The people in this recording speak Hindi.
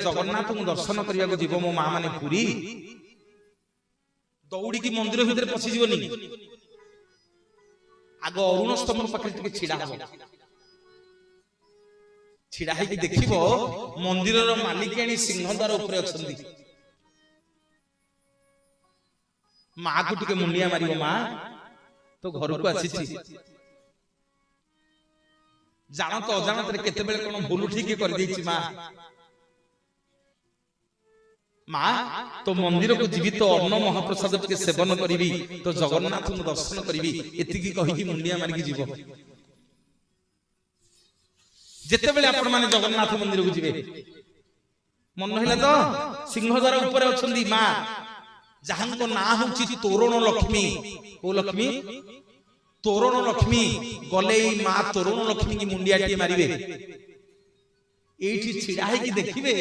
जगन्नाथ को दर्शन करने को जीव मो माँ माने पुरी दौड़ी की मंदिर भितर पशिजनी आग अरुण स्तंभ पाखे छिड़ा हम छिड़ा है देखिबो मंदिर मालिकाणी सिंहद्वार उपरे अछंती माँ को टिके मुंडिया मारिबो माँ तो घर को आसी जान तो अजाणत केते बेले कोन भूल ठीक कर देछि माँ माँ तो मंदिर को जीवित तो अन्न महाप्रसाद के सेवन करी तो जगन्नाथ को दर्शन करी एतिकी कहि मुंडिया मारिकी जीव जेते बेले आपण माने जगन्नाथ मंदिर को जीवे मन हैला तो सिंहद्वार ऊपर अछंदी माँ जहां को ना होची तोरण लक्ष्मी ओ लक्ष्मी तोरण लक्ष्मी गले माँ तोरण लक्ष्मी की मुंडिया मारिबे एठी छिड़ा है कि देखिबे।